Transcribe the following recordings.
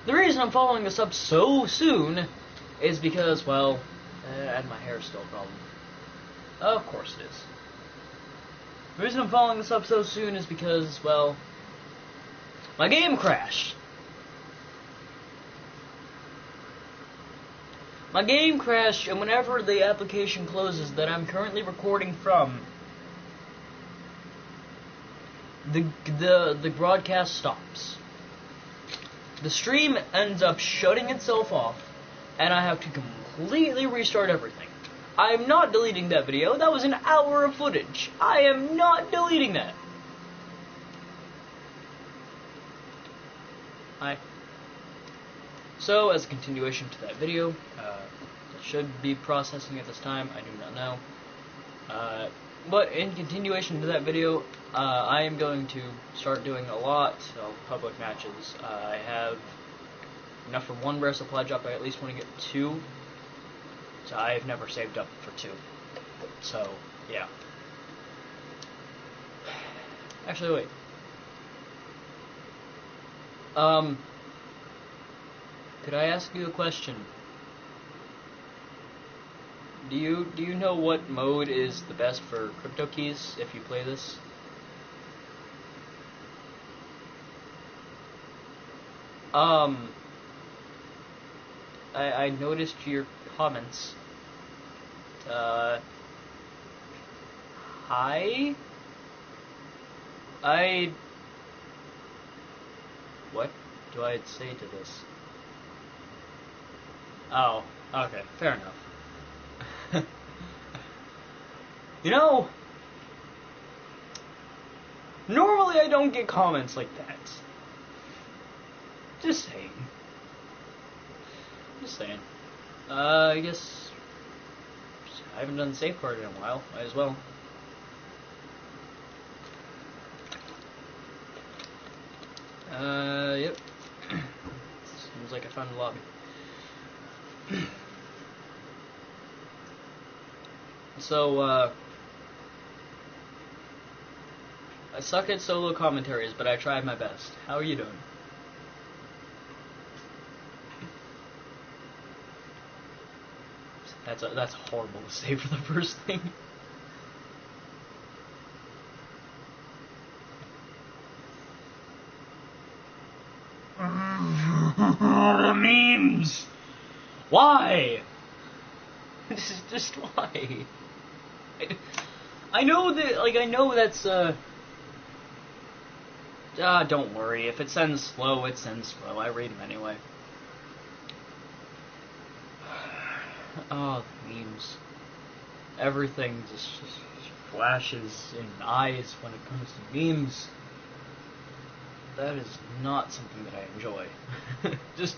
The reason I'm following this up so soon is because, well, and my hair's still a problem. Of course it is. The reason I'm following this up so soon is because, well, my game crashed. My game crashed, and whenever the application closes that I'm currently recording from, the broadcast stops. The stream ends up shutting itself off, and I have to completely restart everything. I'm not deleting that video. That was an hour of footage. I am not deleting that. So, as a continuation to that video, it should be processing at this time, I do not know. But in continuation to that video, I am going to start doing a lot of public matches. I have enough for one rare supply drop. I at least want to get 2. So I've never saved up for 2. So, yeah. Actually, wait. Could I ask you a question? Do you know what mode is the best for crypto keys if you play this? I noticed your comments. Hi? What do I say to this? Oh, okay, fair enough. You know, normally I don't get comments like that. Just saying. Just saying. I guess I haven't done Safeguard in a while. Might as well. Yep. Seems like I found a lobby. So, I suck at solo commentaries, but I tried my best. How are you doing? That's horrible to say for the first thing. The memes! Why? This is just why. I know that, like, I know that's, don't worry. If it sends slow, it sends slow. I read them anyway. Oh, the memes. Everything just flashes in eyes when it comes to memes. That is not something that I enjoy. Just,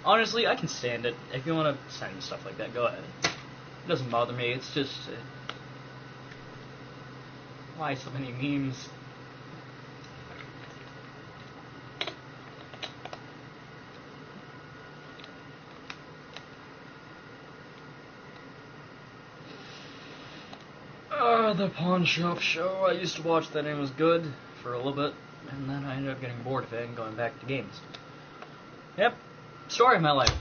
honestly, I can stand it. If you want to send stuff like that, go ahead. It doesn't bother me. It's just, why so many memes? The Pawn Shop Show. I used to watch that and it was good for a little bit, and then I ended up getting bored of it and going back to games. Yep, story of my life.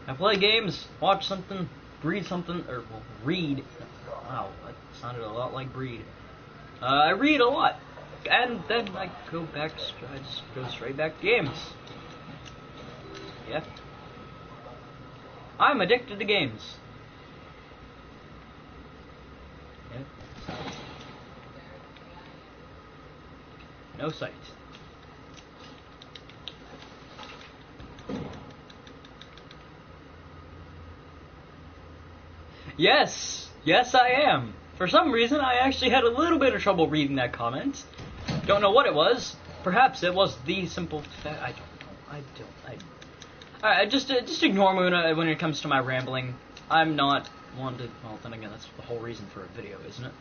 I play games, watch something, read something, or well, read. Wow, that sounded a lot like breed. I read a lot, and then I go back. I just go straight back to games. Yep, I'm addicted to games. Yep. No sight. Yes! Yes, I am! For some reason, I actually had a little bit of trouble reading that comment. Don't know what it was. Perhaps it was the simple fact. I don't know. Alright, just ignore me when it comes to my rambling. I'm not one to... Well, then again, that's the whole reason for a video, isn't it?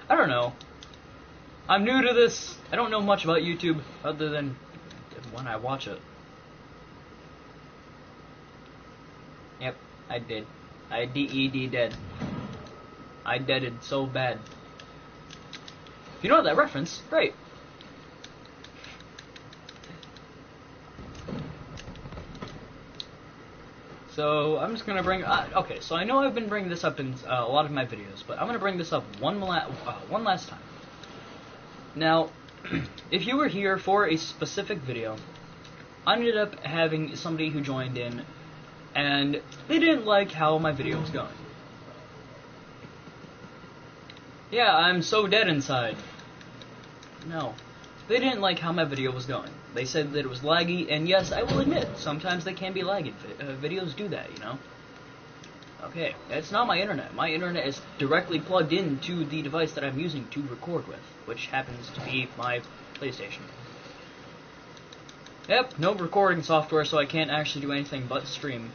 I don't know. I'm new to this. I don't know much about YouTube, other than when I watch it. Yep, I did. I DED dead. I deaded so bad. If you know that reference, great. So I'm just gonna bring. Okay, so I know I've been bringing this up in a lot of my videos, but I'm gonna bring this up one last time. Now, if you were here for a specific video, I ended up having somebody who joined in, and they didn't like how my video was going. Yeah, I'm so dead inside. No. They didn't like how my video was going. They said that it was laggy, and yes, I will admit, sometimes they can be laggy. Videos do that, you know? Okay, it's not my internet. My internet is directly plugged into the device that I'm using to record with, which happens to be my PlayStation. Yep, no recording software, so I can't actually do anything but stream.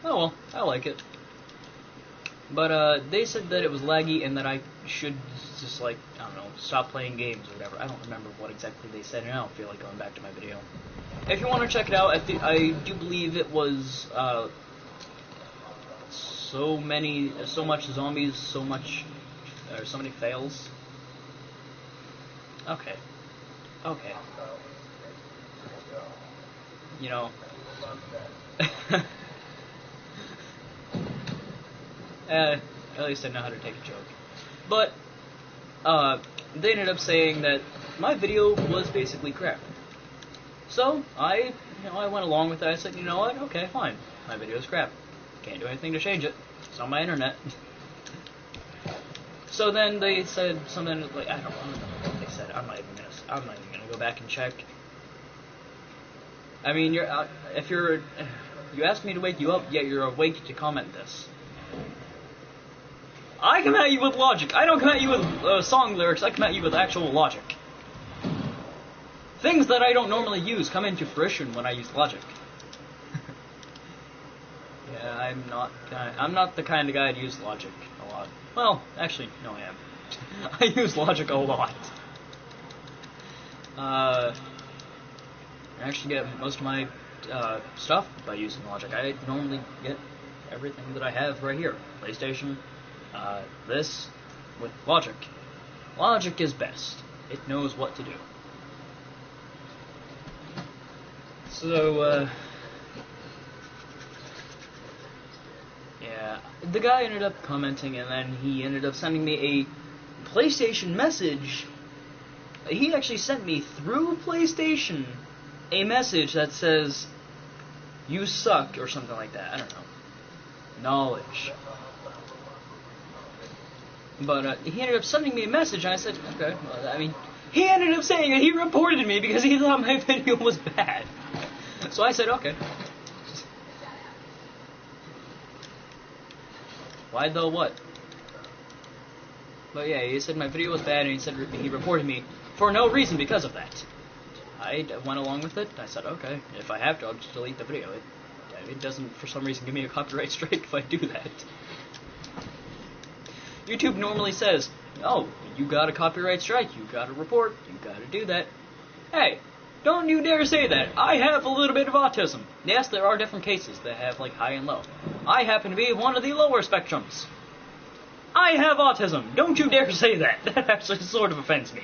Oh well, I like it. But, they said that it was laggy and that I should just, like, I don't know, stop playing games or whatever. I don't remember what exactly they said, and I don't feel like going back to my video. If you want to check it out, I do believe it was, so much zombies, so many fails. Okay. Okay. You know. At least I know how to take a joke. But, they ended up saying that my video was basically crap. So, I went along with that. I said, you know what, okay, fine. My video's crap. Can't do anything to change it. It's on my internet. So then they said something like, I don't remember what they said. I'm not even gonna go back and check. I mean, you asked me to wake you up, yet you're awake to comment this. I come at you with logic. I don't come at you with song lyrics. I come at you with actual logic. Things that I don't normally use come into fruition when I use logic. Yeah, I'm not the kind of guy to use logic a lot. Well, actually, no, I am. I use logic a lot. I actually get most of my stuff by using logic. I normally get everything that I have right here. PlayStation, this, with logic. Logic is best. It knows what to do. So, yeah, the guy ended up commenting, and then he ended up sending me a PlayStation message. He actually sent me through PlayStation a message that says, "You suck," or something like that. I don't know. Knowledge. But he ended up sending me a message, and I said, okay, well, I mean, he ended up saying that he reported me because he thought my video was bad. So I said, okay. Why though what? But yeah, he said my video was bad, and he said he reported me for no reason because of that. I went along with it. I said, okay, if I have to, I'll just delete the video. It doesn't, for some reason, give me a copyright strike if I do that. YouTube normally says, oh, you got a copyright strike, you got a report, you gotta do that. Hey, don't you dare say that. I have a little bit of autism. Yes, there are different cases that have, like, high and low. I happen to be one of the lower spectrums. I have autism. Don't you dare say that. That actually sort of offends me.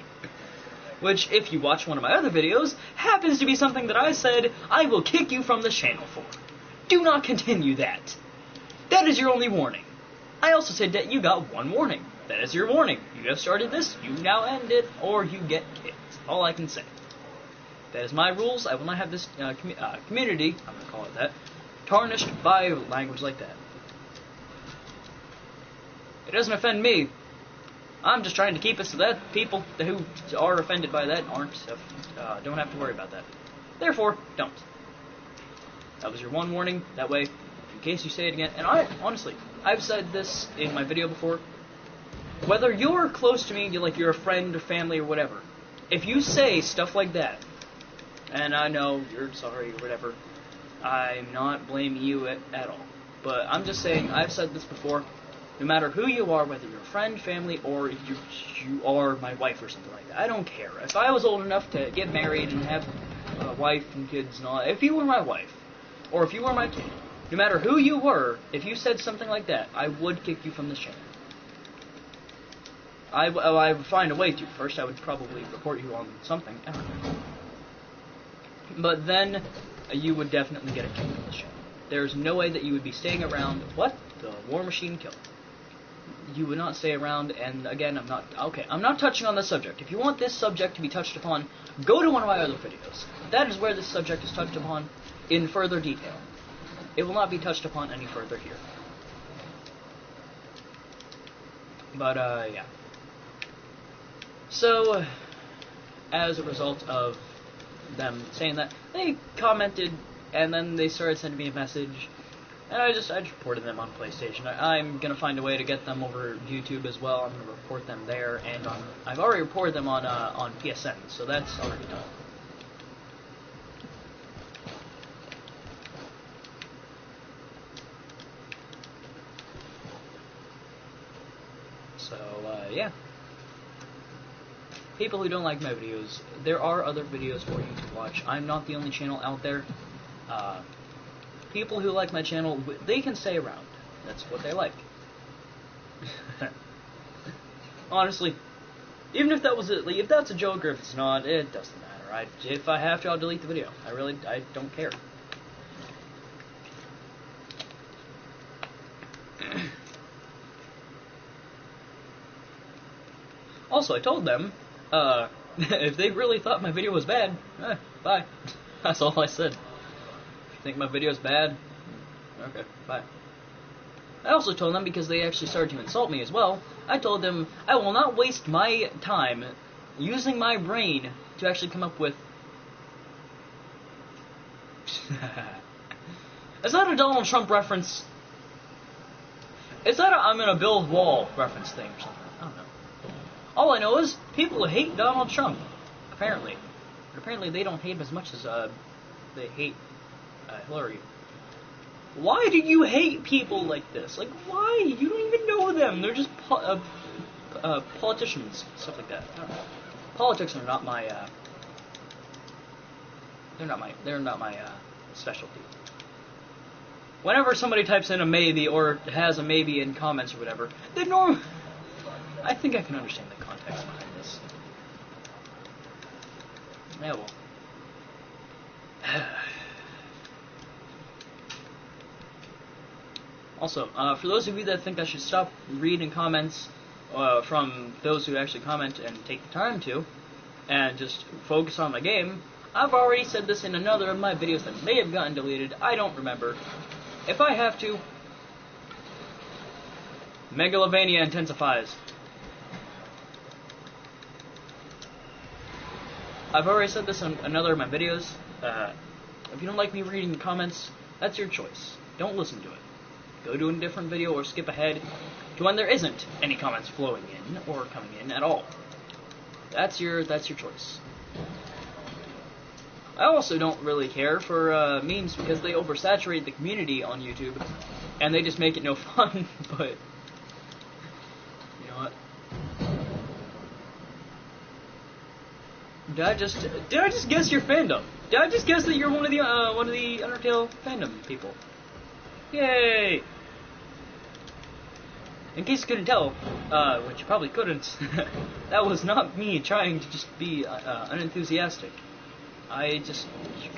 Which, if you watch one of my other videos, happens to be something that I said I will kick you from the channel for. Do not continue that. That is your only warning. I also said that you got one warning. That is your warning. You have started this, you now end it, or you get kicked. All I can say. That is my rules. I will not have this community, I'm going to call it that, tarnished by language like that. It doesn't offend me. I'm just trying to keep it so that people who are offended by that don't have to worry about that. Therefore, don't. That was your one warning. That way, in case you say it again, and honestly, I've said this in my video before, whether you're close to me, you're a friend or family or whatever, if you say stuff like that, and I know you're sorry or whatever, I'm not blaming you at all. But I'm just saying, I've said this before, no matter who you are, whether you're a friend, family, or if you are my wife or something like that, I don't care. If I was old enough to get married and have a wife and kids and all that, if you were my wife, or if you were my kid, no matter who you were, if you said something like that, I would kick you from this channel. I would find a way to. First, I would probably report you on something. I don't know. But then, you would definitely get a kick from this channel. there's no way that you would be staying around. What? The War Machine killed. You would not stay around, and again, I'm not touching on this subject. If you want this subject to be touched upon, go to one of my other videos. That is where this subject is touched upon in further detail. It will not be touched upon any further here. But, yeah. So, as a result of them saying that, they commented, and then they started sending me a message, and I just reported them on PlayStation. I'm gonna find a way to get them over YouTube as well. I'm gonna report them there, and I've already reported them on PSN, so that's already done. So, yeah. People who don't like my videos, there are other videos for you to watch. I'm not the only channel out there. People who like my channel, they can stay around. That's what they like. Honestly, even if that was if that's a joke or if it's not, it doesn't matter. If I have to, I'll delete the video. I don't care. Also, I told them, if they really thought my video was bad, bye. That's all I said. If you think my video's bad, okay, bye. I also told them, because they actually started to insult me as well, I told them I will not waste my time using my brain to actually come up with... Is that a Donald Trump reference? Is that a I'm gonna build wall reference thing or something? I don't know. All I know is people hate Donald Trump, apparently. But apparently they don't hate him as much as they hate Hillary. Why do you hate people like this? Like, why? You don't even know them. They're just politicians, stuff like that. I don't know. Politics are not my. They're not my specialty. Whenever somebody types in a maybe or has a maybe in comments or whatever, they I think I can understand the context behind this. Yeah, well. Also, for those of you that think I should stop reading comments from those who actually comment and take the time to, and just focus on my game, I've already said this in another of my videos that may have gotten deleted. I don't remember. If I have to, Megalovania intensifies. I've already said this in another of my videos. If you don't like me reading the comments, that's your choice. Don't listen to it. Go to a different video or skip ahead to when there isn't any comments flowing in or coming in at all. That's your choice. I also don't really care for memes because they oversaturate the community on YouTube and they just make it no fun, but you know what? Did I just guess your fandom? Did I just guess that you're one of the Undertale fandom people? Yay! In case you couldn't tell, which you probably couldn't, that was not me trying to just be unenthusiastic. I just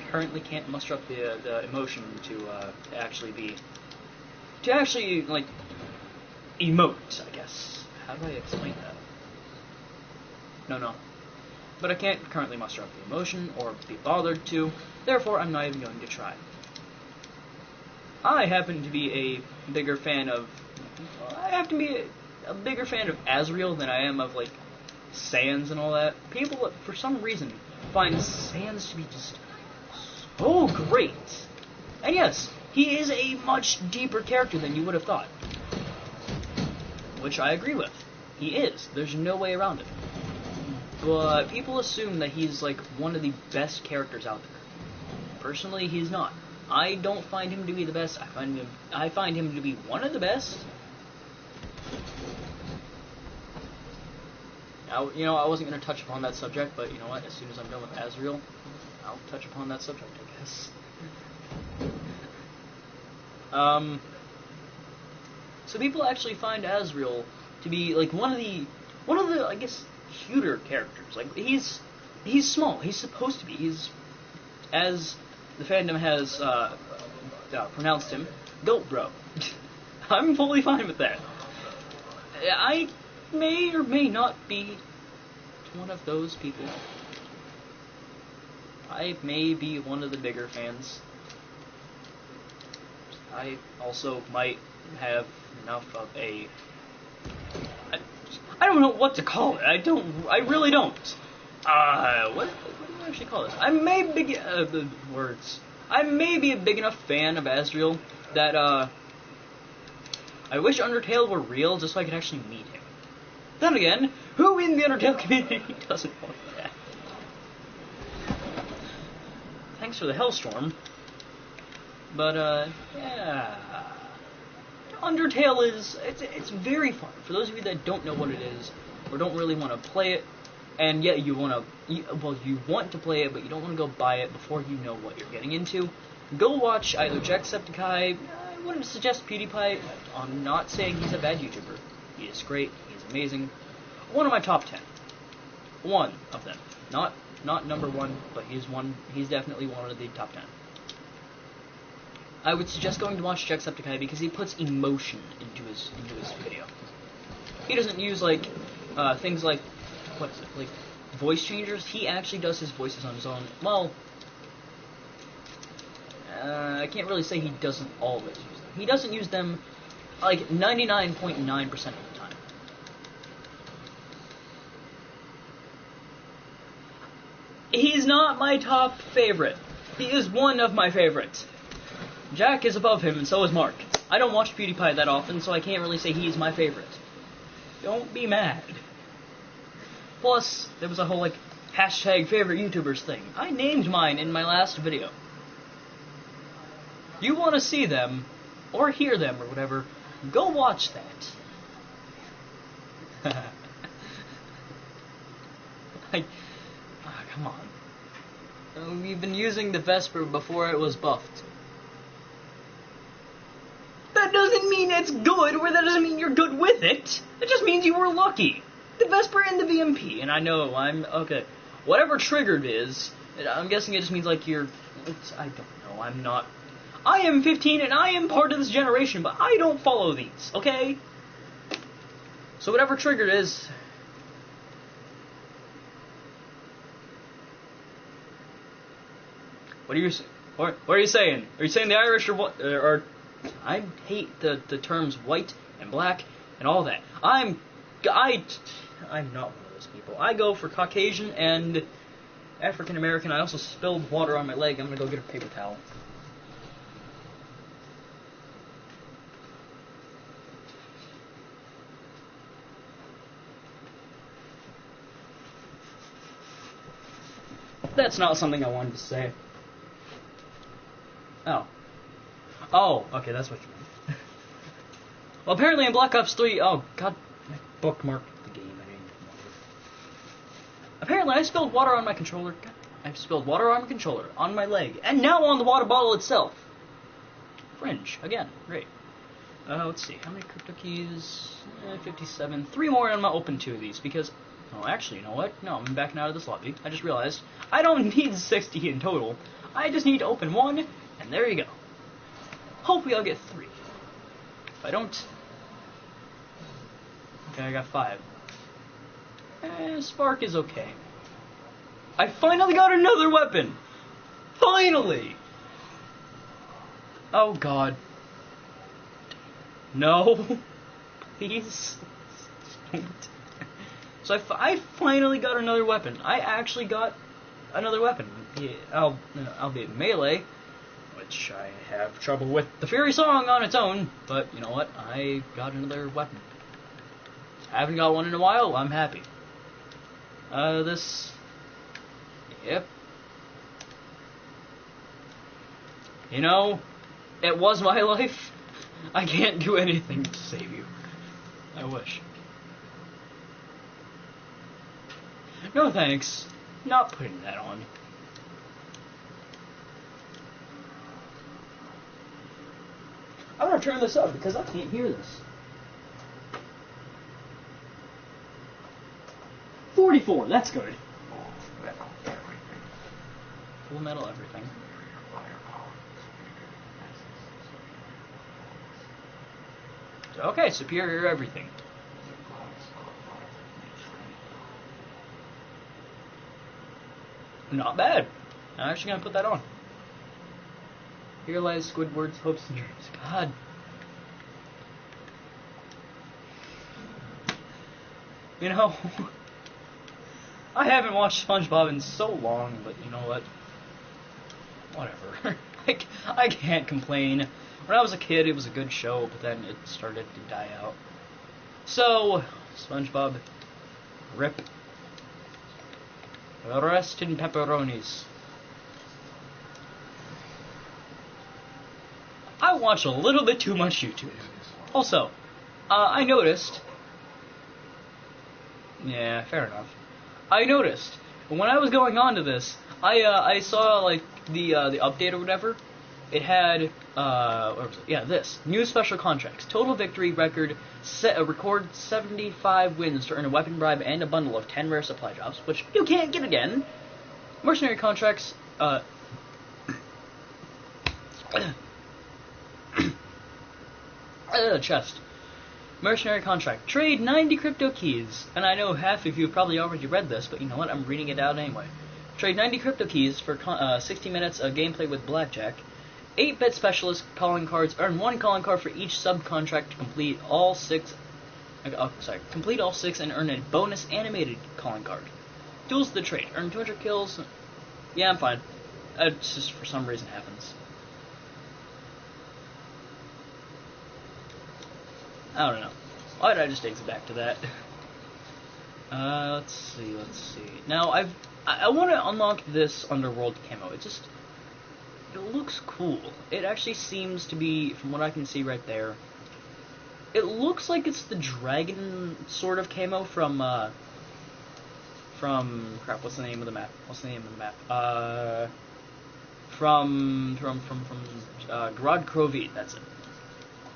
currently can't muster up the emotion to actually like emote, I guess. How do I explain that? No. But I can't currently muster up the emotion or be bothered to, therefore I'm not even going to try. I happen to be a bigger fan of Asriel than I am of, like, Sans and all that. People, for some reason, find Sans to be just so great. And yes, he is a much deeper character than you would have thought. Which I agree with. He is. There's no way around it. But people assume that he's, like, one of the best characters out there. Personally, he's not. I don't find him to be the best. I find him to be one of the best. Now, you know, I wasn't going to touch upon that subject, but you know what? As soon as I'm done with Asriel, I'll touch upon that subject, I guess. So people actually find Asriel to be like one of the I guess cuter characters. Like he's small. He's supposed to be. He's, as the fandom has pronounced him Goat Bro. I'm fully fine with that. I may or may not be one of those people. I may be one of the bigger fans. I also might have enough of a... I don't know what to call it. I really don't. What do I actually call this? I may be... words. I may be a big enough fan of Asriel that, I wish Undertale were real just so I could actually meet him. Then again, who in the Undertale community doesn't want that? Thanks for the Hellstorm. But, yeah... Undertale is... It's very fun. For those of you that don't know what it is, or don't really want to play it, and yet you want to... Well, you want to play it, but you don't want to go buy it before you know what you're getting into, go watch either Jacksepticeye. I wouldn't suggest PewDiePie. I'm not saying he's a bad YouTuber. He is great. He's amazing. One of my top 10. One of them. Not number one, but he's definitely one of the top 10. I would suggest going to watch Jacksepticeye because he puts emotion into his video. He doesn't use like things like like voice changers. He actually does his voices on his own. Well, I can't really say he doesn't always use them. He doesn't use them like 99.9% of the time. He's not my top favorite. He is one of my favorites. Jack is above him, and so is Mark. I don't watch PewDiePie that often, so I can't really say he's my favorite. Don't be mad. Plus, there was a whole, like, hashtag favorite YouTubers thing. I named mine in my last video. You want to see them, or hear them, or whatever, go watch that. Come on. We've been using the Vesper before it was buffed. That doesn't mean it's good, or that doesn't mean you're good with it. It just means you were lucky. The Vesper and the VMP, and I know, okay. Whatever triggered is, I'm guessing it just means like I don't know, I'm not... I am 15 and I am part of this generation, but I don't follow these, okay? So whatever triggered is... What are you saying? Are you saying the Irish are what? I hate the terms white and black and all that. I'm not one of those people. I go for Caucasian and African American. I also spilled water on my leg. I'm gonna go get a paper towel. That's not something I wanted to say. Oh, okay, that's what you meant. Well, apparently in Black Ops 3... Oh, God, I bookmarked the game. I didn't want it. Apparently I spilled water on my controller. God, I spilled water on my controller, on my leg, and now on the water bottle itself. Fringe, again, great. Let's see, how many crypto keys? 57. 3 more, and I'm gonna open 2 of these, because... Oh, actually, you know what? No, I'm backing out of this lobby. I just realized I don't need 60 in total. I just need to open 1, and there you go. Hopefully I'll get 3. If I don't... Okay, I got 5. Spark is okay. I finally got another weapon! Finally! Oh, God. No. Please. Don't. So I finally got another weapon. I actually got another weapon. Albeit melee, which I have trouble with the Fury Song on its own, but you know what? I got another weapon. I haven't got one in a while. I'm happy. Yep. You know, it was my life. I can't do anything to save you. I wish. No thanks. Not putting that on. I'm gonna turn this up because I can't hear this. 44, that's good. Full metal everything. Okay, superior everything. Not bad. I'm actually gonna put that on. Here lies Squidward's hopes and dreams. God. You know, I haven't watched SpongeBob in so long, but you know what? Whatever. I can't complain. When I was a kid, it was a good show, but then it started to die out. So, SpongeBob, rip. Rest in pepperonis. I watch a little bit too much YouTube. Also, I noticed... Yeah, fair enough. I noticed, when I was going on to this, I saw, like, the update or whatever. It had, what was it? Yeah, this. New special contracts. Total victory record, record 75 wins to earn a weapon bribe and a bundle of 10 rare supply drops, which you can't get again. Mercenary contracts, chest. Mercenary contract. Trade 90 crypto keys. And I know half of you have probably already read this, but you know what? I'm reading it out anyway. Trade 90 crypto keys for 60 minutes of gameplay with Blackjack. 8-bit specialist calling cards. Earn 1 calling card for each subcontract to complete all 6. Complete all 6 and earn a bonus animated calling card. Duels the trade. Earn 200 kills. Yeah, I'm fine. It just for some reason happens. I don't know. Why did I just exit back to that? Let's see. Now, I want to unlock this Underworld camo. It looks cool. It actually seems to be, from what I can see right there, it looks like it's the dragon sort of camo from crap, what's the name of the map? From Grod Krovid, that's it.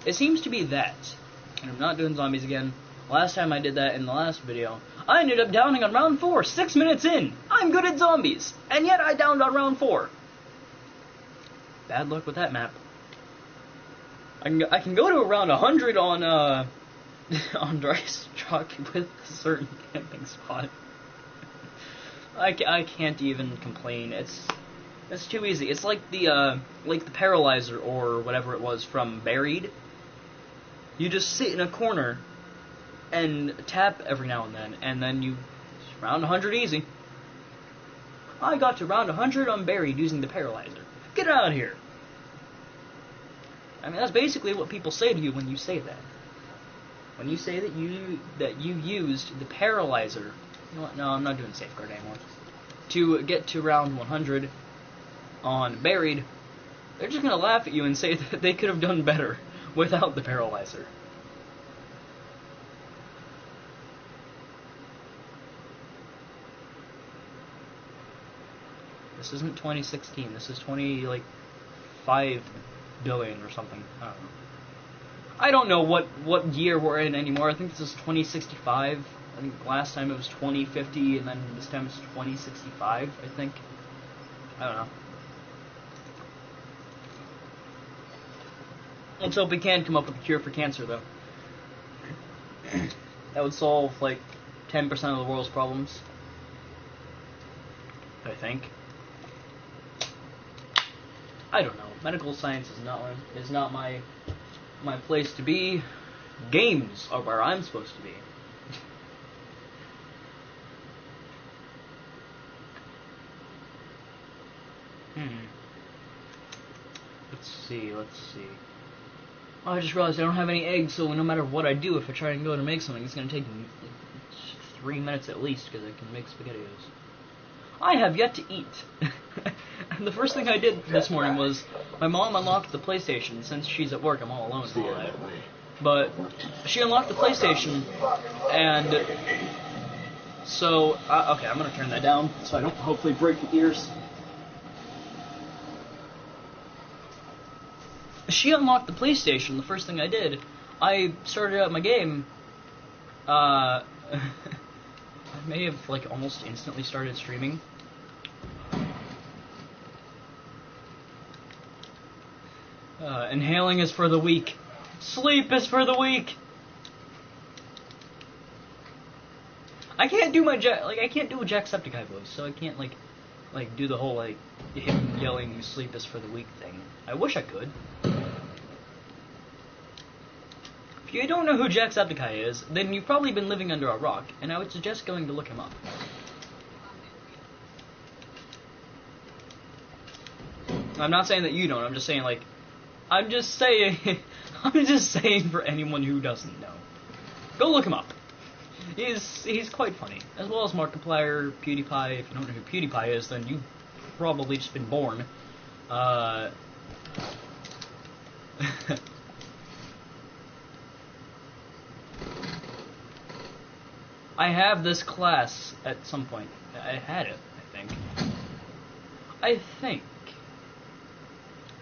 It seems to be that. And I'm not doing zombies again. Last time I did that in the last video, I ended up downing on round 4, 6 minutes in! I'm good at zombies! And yet I downed on round 4! Bad luck with that map. I can go to around 100 on, on Dice Truck with a certain camping spot. I can't even complain. It's too easy. It's like the Paralyzer or whatever it was from Buried. You just sit in a corner and tap every now and then you round 100 easy. I got to round 100 on Buried using the Paralyzer. Get out of here! I mean, that's basically what people say to you when you say that. When you say that you used the Paralyzer. You know what? No, I'm not doing Safeguard anymore. To get to round 100 on Buried, they're just gonna laugh at you and say that they could have done better without the Paralyzer. This isn't 2016. This is 5 billion or something. I don't know what year we're in anymore. I think this is 2065. I think last time it was 2050, and then this time it's 2065, I think. I don't know. Let's hope we can come up with a cure for cancer, though. That would solve, 10% of the world's problems. I think. I don't know. Medical science is not my place to be. Games are where I'm supposed to be. Let's see. Oh, I just realized I don't have any eggs, so no matter what I do, if I try and go to make something, it's going to take 3 minutes at least, because I can make SpaghettiOs. I have yet to eat. And the first thing I did this morning was, my mom unlocked the PlayStation. Since she's at work, I'm all alone and all that. But she unlocked the PlayStation, and so, okay, I'm going to turn that down, so I don't hopefully break the ears. She unlocked the PlayStation. The first thing I did, I started up my game. I may have almost instantly started streaming. Inhaling is for the weak. Sleep is for the weak. I can't do my I can't do a Jacksepticeye voice, so I can't like do the whole him yelling "sleep is for the weak" thing. I wish I could. If you don't know who Jacksepticeye is, then you've probably been living under a rock, and I would suggest going to look him up. I'm not saying that you don't. I'm just saying I'm just saying for anyone who doesn't know, go look him up. He's quite funny, as well as Markiplier, PewDiePie. If you don't know who PewDiePie is, then you've probably just been born. I have this class at some point. I had it, I think.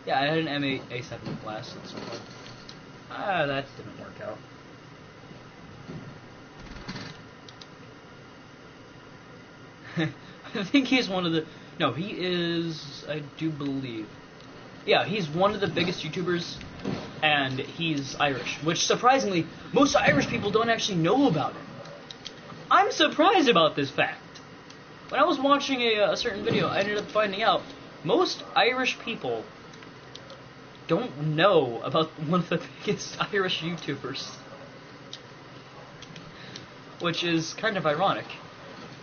Yeah, I had an A7 class at some point. That didn't work out. I think he's one of the... No, he is... I do believe... Yeah, he's one of the biggest YouTubers, and he's Irish, which, surprisingly, most Irish people don't actually know about him. I'm surprised about this fact. When I was watching a certain video, I ended up finding out most Irish people don't know about one of the biggest Irish YouTubers. Which is kind of ironic.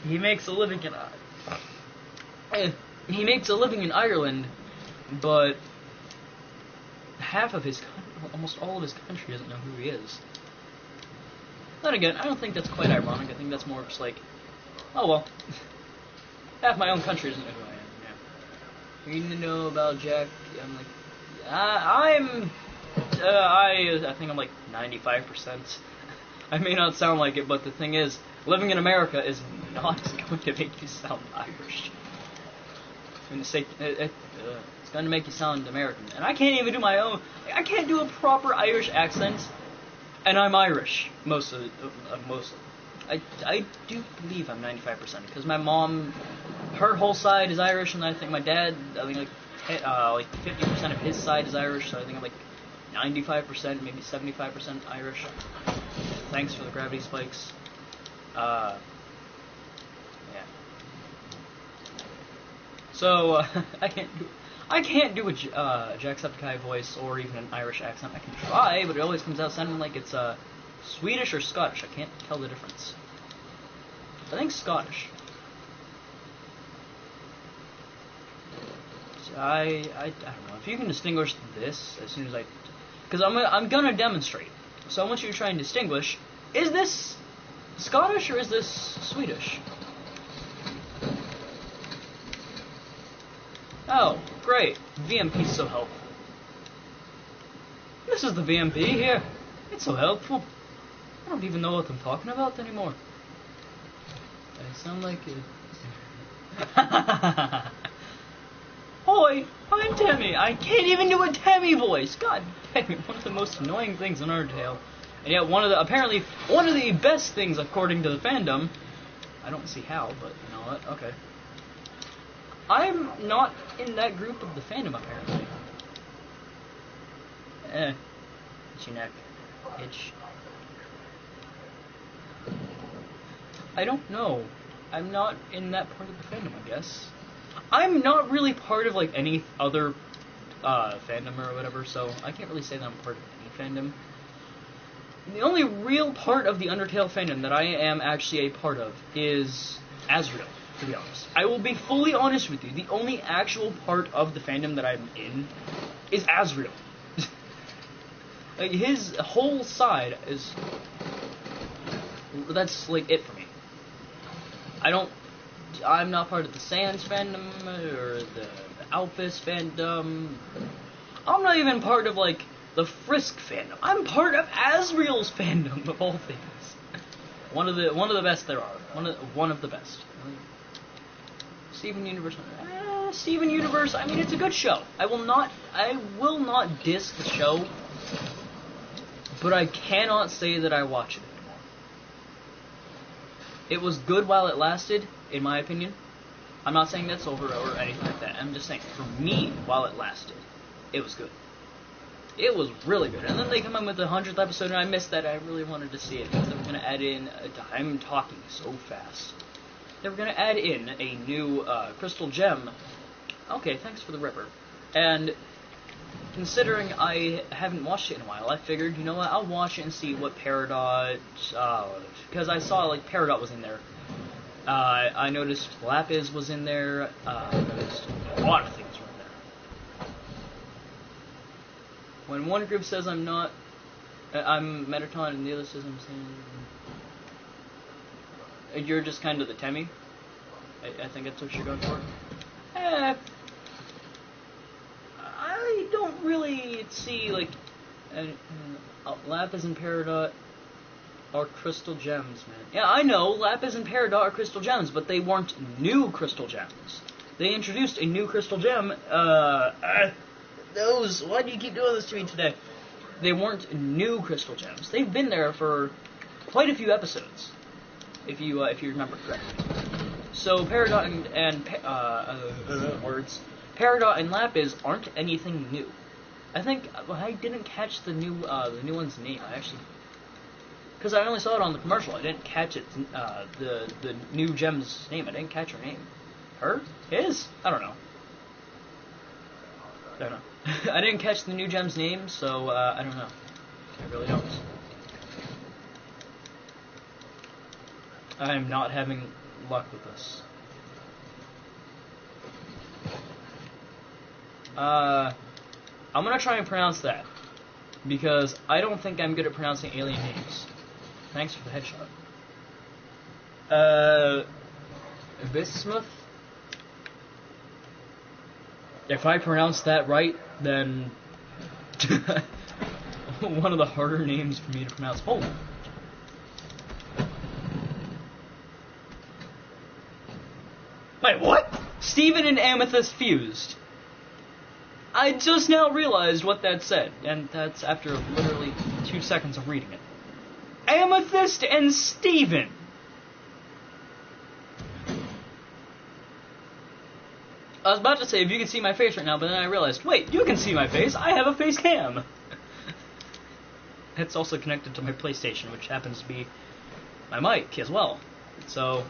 He makes a living in Ireland, but almost all of his country doesn't know who he is. Then again, I don't think that's quite ironic. I think that's more just like, oh well, half my own country doesn't know who I am. Yeah. You need to know about Jack. I'm like, I think I'm like 95%. I may not sound like it, but the thing is, living in America is not going to make you sound Irish. It's going to make you sound American. And I can't even do my own... I can't do a proper Irish accent, and I'm Irish. Mostly. I do believe I'm 95%, because my mom, her whole side is Irish, and I think my dad, like 50% of his side is Irish, so I think I'm like 95%, maybe 75% Irish. Thanks for the gravity spikes. Yeah. So I can't do a Jacksepticeye voice or even an Irish accent. I can try, but it always comes out sounding like it's Swedish or Scottish. I can't tell the difference. I think Scottish. So I don't know if you can distinguish this as soon as because I'm gonna demonstrate. So I want you to try and distinguish: is this Scottish or is this Swedish? Oh, great. VMP's so helpful. This is the VMP here. It's so helpful. I don't even know what I'm talking about anymore. I sound like it. Hoi, I'm Temmie. I can't even do a Temmie voice. God dang it, one of the most annoying things in Undertale. And yet apparently one of the best things according to the fandom. I don't see how, but you know what, okay. I'm not in that group of the fandom, apparently. Itchy neck. Itch. I don't know. I'm not in that part of the fandom, I guess. I'm not really part of, any other fandom or whatever, so I can't really say that I'm part of any fandom. The only real part of the Undertale fandom that I am actually a part of is Asriel. To be honest, I will be fully honest with you. The only actual part of the fandom that I'm in is Asriel. His whole side is... That's, it for me. I'm not part of the Sans fandom, or the Alphys fandom. I'm not even part of, the Frisk fandom. I'm part of Asriel's fandom, of all things. One of the best there are. One of the best. Steven Universe. Steven Universe. I mean, it's a good show. I will not diss the show, but I cannot say that I watch it anymore. It was good while it lasted, in my opinion. I'm not saying that's over or anything like that. I'm just saying, for me, while it lasted, it was good. It was really good. And then they come in with the 100th episode, and I missed that. I really wanted to see it because they were going to add in. I'm talking so fast. They were going to add in a new crystal gem. Okay, thanks for the Ripper. And considering I haven't watched it in a while, I figured, you know what, I'll watch it and see what Peridot. Because I saw like Peridot was in there. I noticed Lapis was in there. I noticed a lot of things were in there. When one group says I'm not, I'm Mettaton, and the other says I'm saying you're just kind of the Temmie. I think that's what you're going for. I don't really see like Lapis and Peridot are crystal gems, man. Yeah, I know Lapis and Peridot are crystal gems, but they weren't new crystal gems. They introduced a new crystal gem. Those. Why do you keep doing this to me today? They weren't new crystal gems. They've been there for quite a few episodes, if you remember correctly. So Peridot and Peridot and Lapis aren't anything new. I think I didn't catch the new one's name. I actually, because I only saw it on the commercial. I didn't catch it. The new gem's name. I didn't catch her name. Her? His? I don't know. I didn't catch the new gem's name, so I don't know. I really don't. I'm not having luck with this. I'm gonna try and pronounce that, because I don't think I'm good at pronouncing alien names. Thanks for the headshot. Bismuth? If I pronounce that right, then one of the harder names for me to pronounce. Oh! Wait, what? Steven and Amethyst fused. I just now realized what that said, and that's after literally 2 seconds of reading it. Amethyst and Steven! I was about to say if you can see my face right now, but then I realized, wait, you can see my face, I have a face cam! It's also connected to my PlayStation, which happens to be my mic as well. So,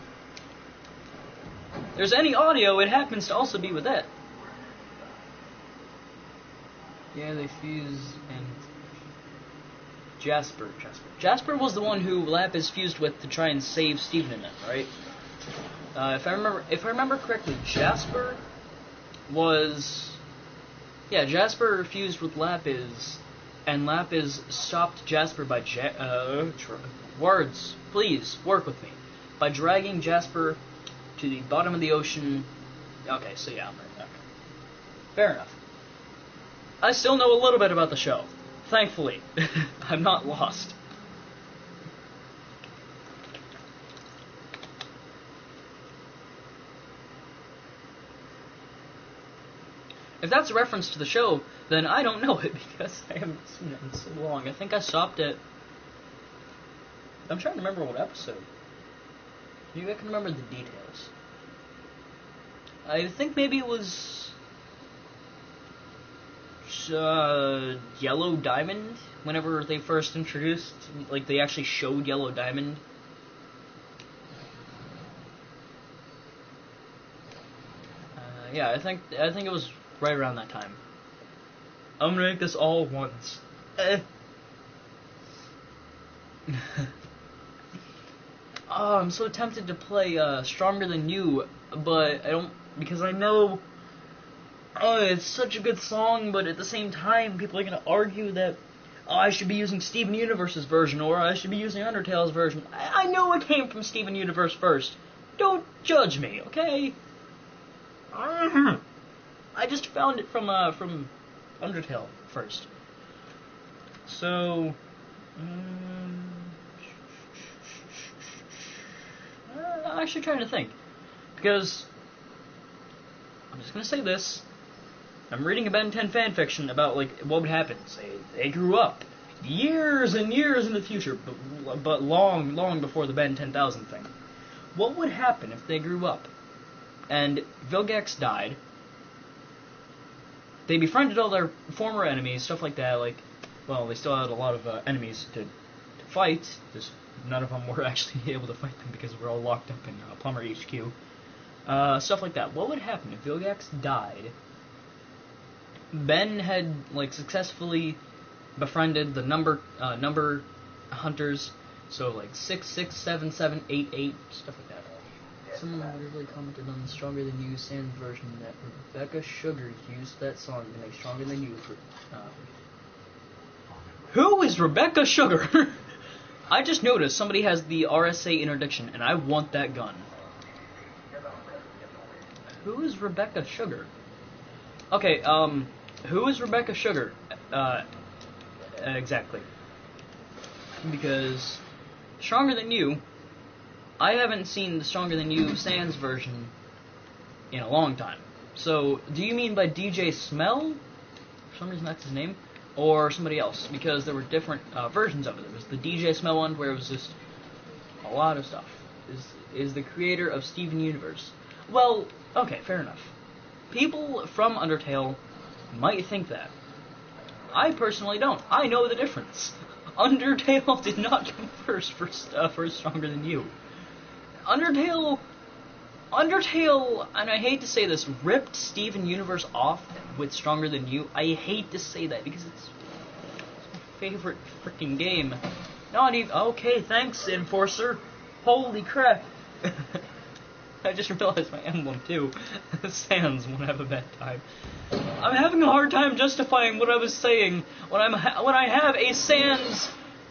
if there's any audio, it happens to also be with that. Yeah, they fuse and Jasper. Jasper was the one who Lapis fused with to try and save Steven in it, right? If I remember correctly, Jasper fused with Lapis, and Lapis stopped Jasper by words. Please work with me. By dragging Jasper to the bottom of the ocean. Okay, so yeah, okay. Fair enough. I still know a little bit about the show. Thankfully. I'm not lost. If that's a reference to the show, then I don't know it because I haven't seen it in so long. I think I stopped at... I'm trying to remember what episode. Maybe I can remember the details. I think maybe it was... Yellow Diamond, whenever they first introduced, like they actually showed Yellow Diamond. Yeah, I think it was right around that time. I'm gonna make this all once. Oh, I'm so tempted to play Stronger Than You, but I don't, because I know. Oh, it's such a good song, but at the same time, people are going to argue that I should be using Steven Universe's version, or I should be using Undertale's version. I know it came from Steven Universe first. Don't judge me, okay? I just found it from Undertale first. So, I'm actually trying to think, because I'm just going to say this. I'm reading a Ben 10 fanfiction about, like, what would happen. Say, they grew up years and years in the future, but long, long before the Ben 10,000 thing. What would happen if they grew up, and Vilgax died, they befriended all their former enemies, stuff like that. Like, well, they still had a lot of enemies to fight. Just none of them were actually able to fight them because we're all locked up in Plumber HQ. Stuff like that. What would happen if Vilgax died? Ben had like successfully befriended the number hunters, so like 6, 6, 7, 7, 8, 8, stuff like that. Someone literally commented on the Stronger Than You Sans version that Rebecca Sugar used that song to make Stronger Than You for. Who is Rebecca Sugar? I just noticed somebody has the RSA interdiction, and I want that gun. Who is Rebecca Sugar? Okay, who is Rebecca Sugar? Exactly. Because Stronger Than You, I haven't seen the Stronger Than You Sans version in a long time. So, do you mean by DJ Smell? For some reason that's his name. Or somebody else? Because there were different versions of it. There was the DJ Smell one where it was just a lot of stuff. Is the creator of Steven Universe. Well, okay, fair enough. People from Undertale might think that. I personally don't. I know the difference. Undertale did not come first for Stronger Than You. Undertale, and I hate to say this, ripped Steven Universe off with Stronger Than You. I hate to say that because it's my favorite freaking game. Not even. Okay, thanks, Enforcer. Holy crap. I just realized my emblem too. Sans won't have a bad time. I'm having a hard time justifying what I was saying when I have a Sans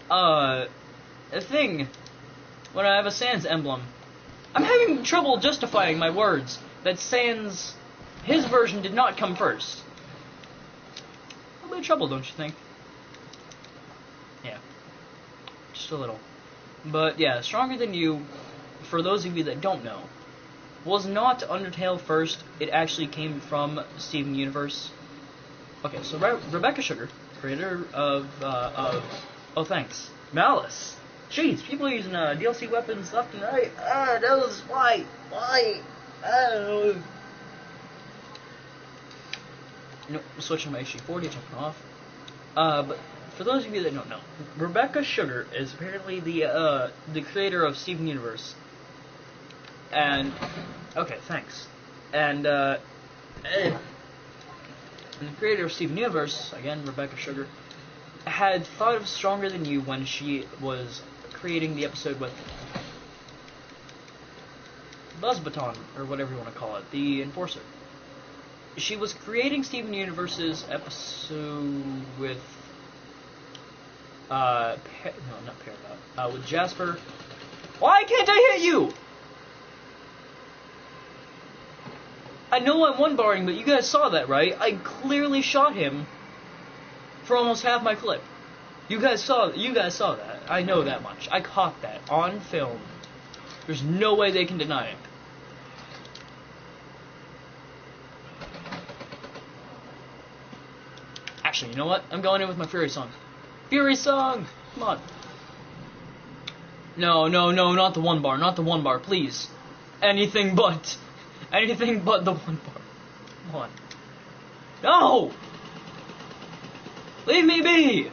a thing. When I have a Sans emblem. I'm having trouble justifying my words that Sans, his version did not come first. A little bit of trouble, don't you think? Yeah. Just a little. But yeah, Stronger Than You, for those of you that don't know, was not Undertale first. It actually came from Steven Universe. Okay, so Rebecca Sugar, creator of oh thanks, Malice. Jeez, people are using DLC weapons left and right. Those, why? I don't know. Nope, switching my HG40, jumping off. But for those of you that don't know, Rebecca Sugar is apparently the creator of Steven Universe. And okay, thanks. And the creator of Steven Universe, again, Rebecca Sugar, had thought of Stronger Than You when she was creating the episode with Buzzbaton, or whatever you want to call it, the Enforcer. She was creating Steven Universe's episode with no, not Peridot, with Jasper. Why can't I hit you? I know I'm one-barring, but you guys saw that, right? I clearly shot him for almost half my clip. You guys saw that. I know that much. I caught that on film. There's no way they can deny it. Actually, you know what? I'm going in with my Fury song. Fury song! Come on. No, not the one bar. Not the one bar, please. Anything but the one bar. Come on. No! Leave me be!